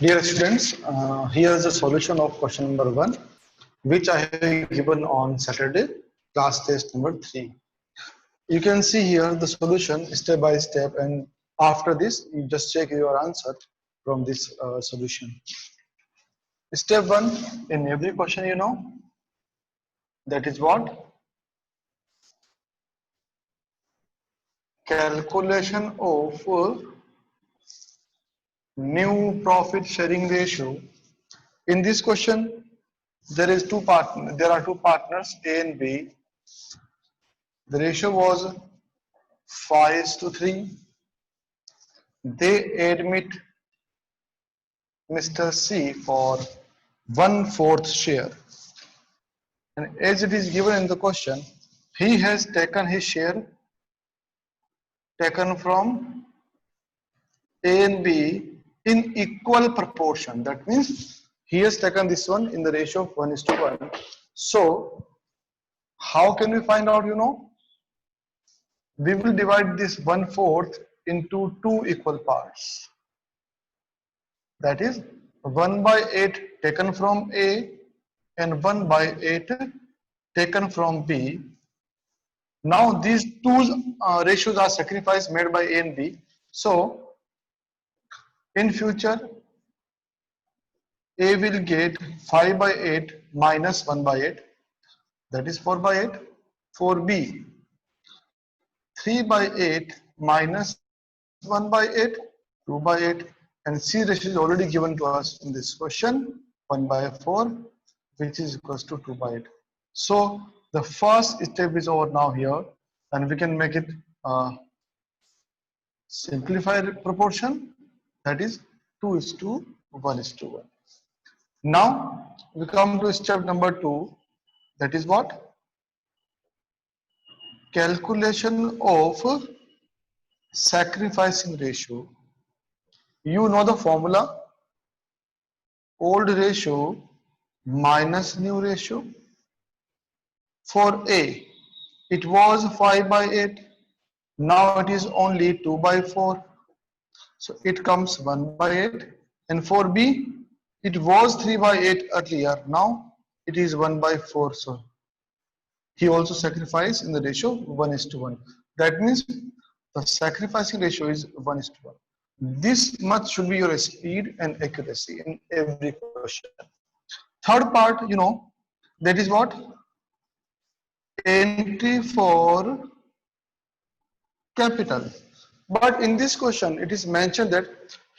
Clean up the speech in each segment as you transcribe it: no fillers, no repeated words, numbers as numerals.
Dear students, here is the solution of question number 1, which I have given on Saturday, class test number 3. You can see here the solution step by step, and after this, you just check your answer from this solution. Step 1, in every question you know, that is what? Calculation of new profit sharing ratio. In this question, there are two partners A and B. The ratio was 5:3. They admit Mr. C for 1/4 share. And as it is given in the question, he has taken his share taken from A and B in equal proportion. That means he has taken this one in the ratio of 1:1. So, how can we find out, We will divide this 1/4 into two equal parts. That is 1/8 taken from A and 1/8 taken from B. Now these two ratios are sacrificed made by A and B. So in future, A will get 5/8 minus 1/8, that is 4/8. For B, 3/8 minus 1/8, 2/8, and C ratio is already given to us in this question, 1/4, which is equals to 2/8. So the first step is over now here, and we can make it simplified proportion, that is 2:1:1. Now we come to step number 2, that is what? Calculation of sacrificing ratio. You know the formula, old ratio minus new ratio. For A, it was 5/8, now it is only 2/4, so it comes 1/8. And for B, it was 3/8 earlier, now it is 1/4, so he also sacrificed in the ratio 1:1. That means the sacrificing ratio is 1:1. This much should be your speed and accuracy in every question. Third part, that is what? Entry for capital. But in this question, it is mentioned that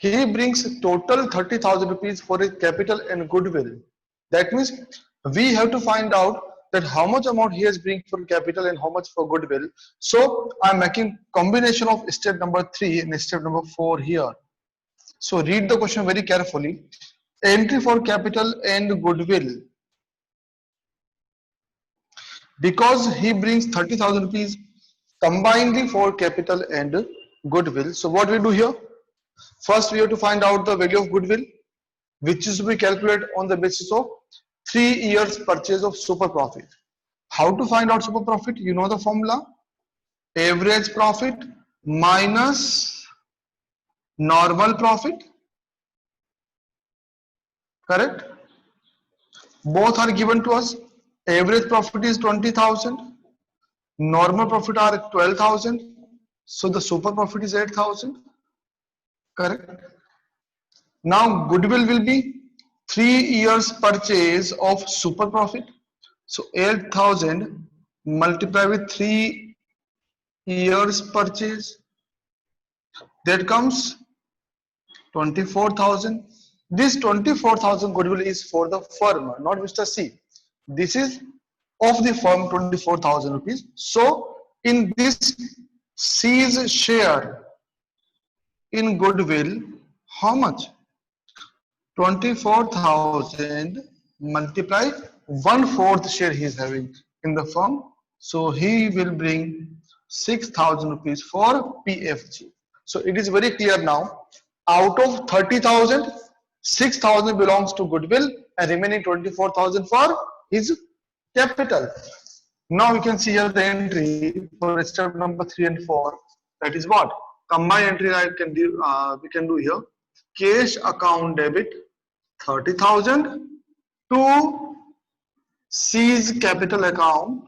he brings total 30,000 rupees for his capital and goodwill. That means we have to find out that how much amount he has bring for capital and how much for goodwill. So I'm making combination of step number 3 and step number 4 here. So read the question very carefully. Entry for capital and goodwill. Because he brings 30,000 rupees combinedly for capital and goodwill. So what we do here? First we have to find out the value of goodwill, which is to be calculated on the basis of 3 years purchase of super profit. How to find out super profit? You know the formula, average profit minus normal profit, correct? Both are given to us. Average profit is 20,000, normal profit are 12,000, so the super profit is 8,000, correct? Now goodwill will be 3 years purchase of super profit, so 8,000 multiplied with 3 years purchase, that comes 24,000. This 24,000 goodwill is for the firm, not Mr. C. This is of the firm, 24,000 rupees. So in this C's share in goodwill, how much? 24,000 multiply 1/4 share he is having in the firm. So he will bring 6,000 rupees for PFG. So it is very clear now. Out of 30,000, 6,000 belongs to goodwill and remaining 24,000 for his capital. Now we can see here the entry for step number 3 and 4. That is what? Combined entry we can do here. cash account debit 30,000 to C's capital account,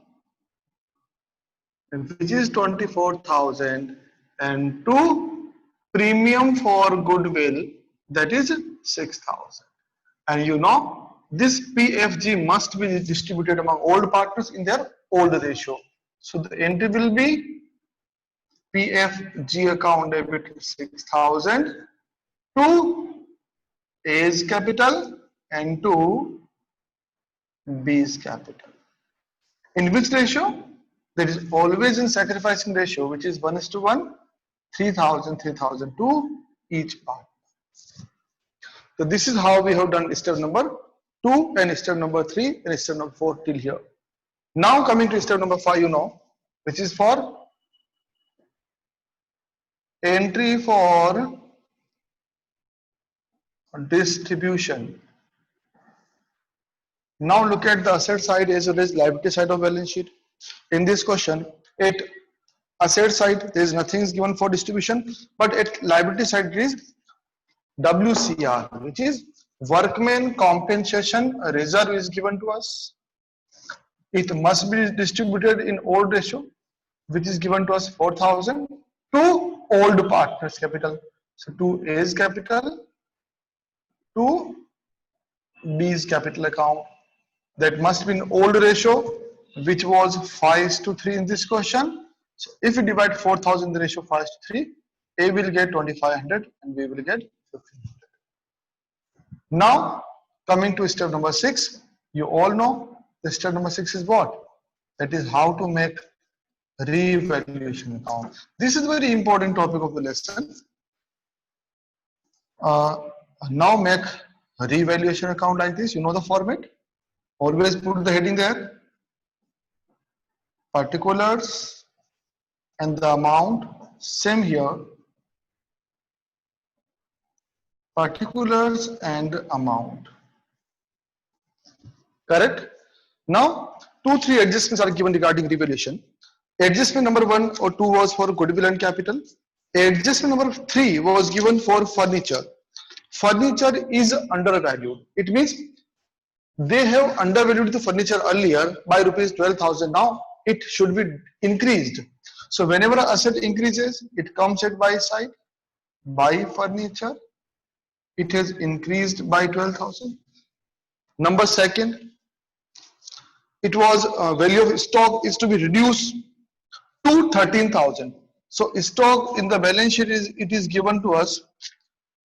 which is 24,000, and to premium for goodwill, that is 6,000. And you know, this PFG must be distributed among old partners in their old ratio. So the entry will be PFG account debit 6,000 to A's capital and to B's capital. In which ratio? There is always in sacrificing ratio, which is 1:1, 3,000, 3,000 to each part. So this is how we have done step number 2 and step number 3 and step number 4 till here. Now coming to step number 5, you know, which is for entry for distribution. Now look at the asset side as well as liability side of balance sheet. In this question, at asset side there is nothing is given for distribution, but at liability side there is WCR, which is workman compensation reserve is given to us. It must be distributed in old ratio, which is given to us 4,000 to old partners capital. So to A's capital to B's capital account. That must be in old ratio, which was 5:3 in this question. So if we divide 4,000 the ratio 5:3, A will get 2,500 and B will get 1,500. Now coming to step number 6, you all know the step number 6 is what? That is how to make revaluation account. This is a very important topic of the lesson. Now make a revaluation account like this. You know the format. Always put the heading there. Particulars and the amount. Same here. Particulars and amount. Correct? Now, 2-3 adjustments are given regarding revaluation. Adjustment number 1 or 2 was for goodwill and capital. Adjustment number 3 was given for furniture. Furniture is undervalued. It means they have undervalued the furniture earlier by rupees 12,000. Now it should be increased. So whenever an asset increases, it comes at buy side. Buy furniture. It has increased by 12,000. Number 2, it was value of stock is to be reduced to 13,000. So stock in the balance sheet is given to us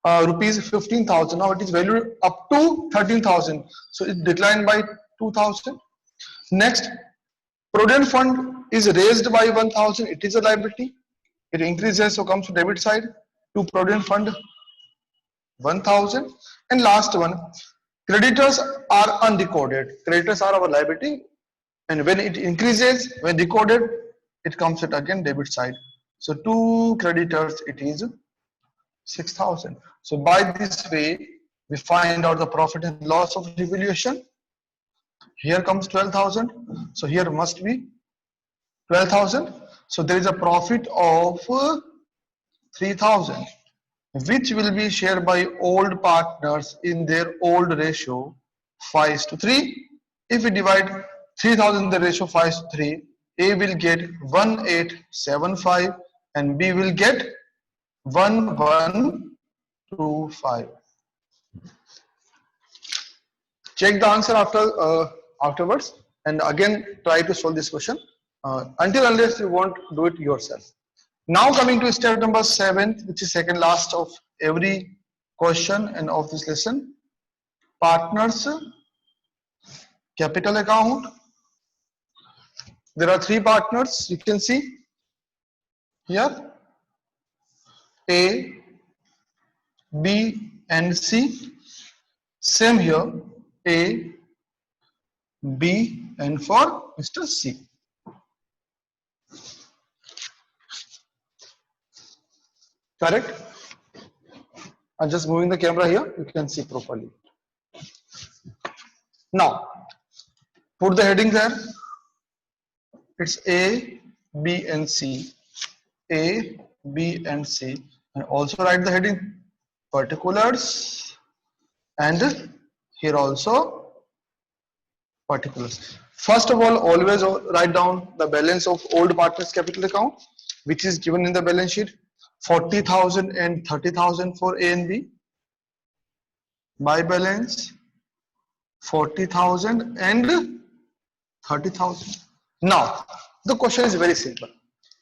rupees 15,000. Now it is valued up to 13,000. So it declined by 2,000. Next, provident fund is raised by 1,000. It is a liability. It increases, so comes to debit side to provident fund 1,000. And last one, creditors are unrecorded. Creditors are our liability, and when it increases, when recorded, it comes at again debit side. So to creditors it is 6,000. So by this way we find out the profit and loss of revaluation. Here comes 12,000. So here must be 12,000. So there is a profit of 3,000, which will be shared by old partners in their old ratio 5:3. If we divide 3,000 the ratio 5:3, A will get 1,875 and B will get 1,125. Check the answer afterwards and again try to solve this question unless you want to do it yourself. Now coming to step number 7, which is second last of every question and of this lesson. Partners capital account. There are 3 partners, you can see here, A, B and C. Same here, A, B and for Mr. C. Correct? I'm just moving the camera here, you can see properly. Now, put the heading there. It's A, B and C. A, B and C. And also write the heading particulars, and here also particulars. First of all, always write down the balance of old partners capital account, which is given in the balance sheet, 40,000 and 30,000 for A and B. By balance 40,000 and 30,000. Now the question is very simple.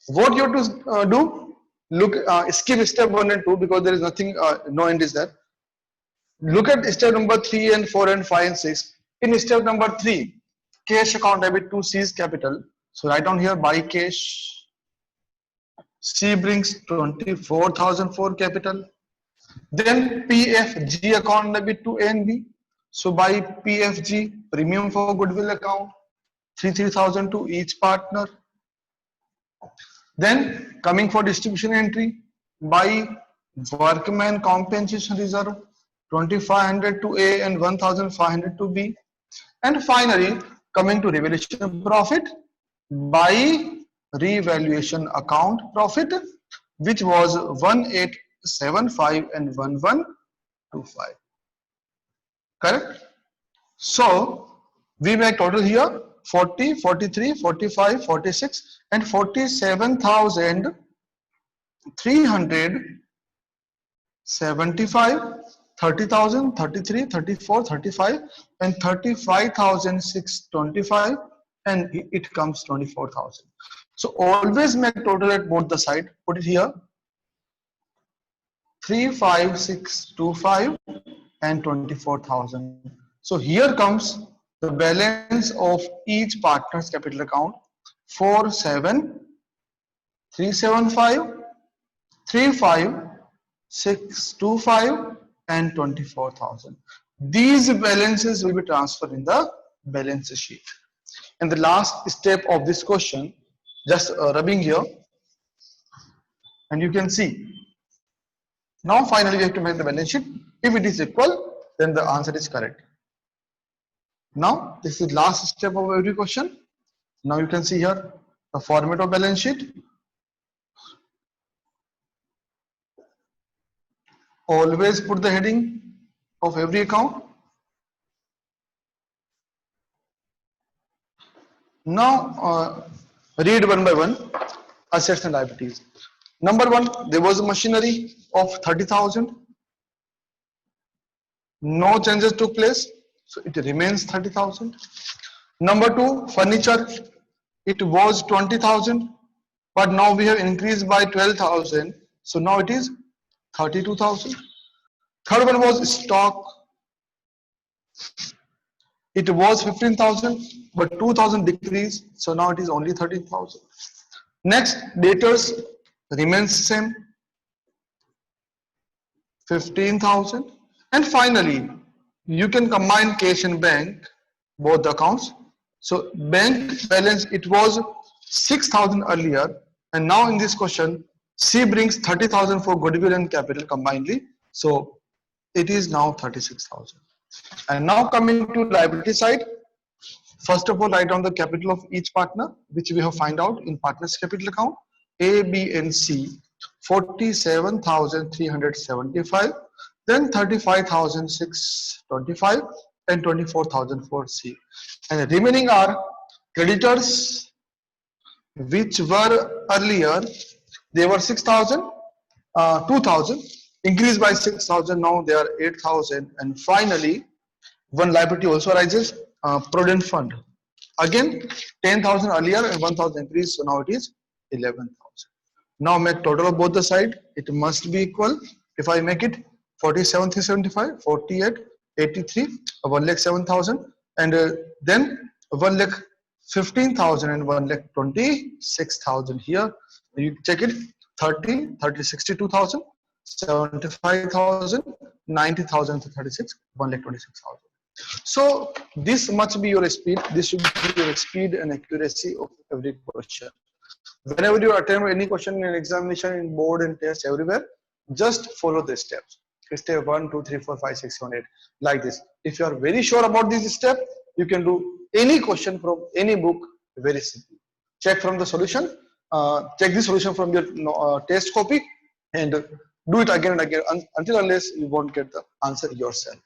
What you have to do? Look, skip step 1 and 2 because there is nothing, no end is there. Look at step number 3 and 4 and 5 and 6. In step number 3, cash account debit to C's capital. So write down here buy cash. C brings 24,000 for capital. Then PFG account debit to A and B. So buy PFG premium for goodwill account, 3,000 to each partner. Then coming for distribution entry, buy workman compensation reserve, 2,500 to A and 1,500 to B. And finally, coming to revaluation profit, buy revaluation account profit, which was 1,875 and 1,125. Correct? So we make total here 40, 43, 45, 46 and 47,375, 30,000, 33, 34, 35 and 35,625, and it comes 24,000. So always make total at both the side. Put it here, 3,5,625 and 24,000. So here comes the balance of each partner's capital account, 47,375, 35,625 and 24,000. These balances will be transferred in the balance sheet. And the last step of this question, just rubbing here, and you can see. Now finally we have to make the balance sheet. If it is equal, then the answer is correct. Now this is the last step of every question. Now you can see here the format of balance sheet. Always put the heading of every account. Now read one by one assets and liabilities. Number 1, there was a machinery of 30,000. No changes took place, so it remains 30,000. Number 2, furniture, it was 20,000, but now we have increased by 12,000, so now it is 32,000. Third one was stock, it was 15,000, but 2,000 decreased, so now it is only 13,000. Next, debtors remains same, 15,000. And finally, you can combine cash and bank, both the accounts. So bank balance, it was 6,000 earlier, and now in this question, C brings 30,000 for goodwill and capital combinedly. So it is now 36,000. And now coming to liability side, first of all, write down the capital of each partner, which we have find out in partners capital account. A, B and C, 47,375, then 35,625 and 24,000 for C. And the remaining are creditors, which were earlier, they were 6,000, 2,000, increased by 6,000, now they are 8,000. And finally, one liability also arises, Provident Fund. Again, 10,000 earlier and 1,000 increased, so now it is 11,000. Now make total of both the side, it must be equal. If I make it 47,375, 48, 83, 1,07,000, and then 1,15,000 and 1,26,000 here. You check it, 30, 62,000, 75,000, 90,000 to 36, 1,26,000. So this must be your speed. This should be your speed and accuracy of every question. Whenever you attempt any question in examination, in board and test, everywhere, just follow the steps. Step 1, 2, 3, 4, 5, 6, 7, 8, like this. If you are very sure about this step, you can do any question from any book very simply. Check from the solution, check the solution from your test copy, and Do it again and again until unless you won't get the answer yourself.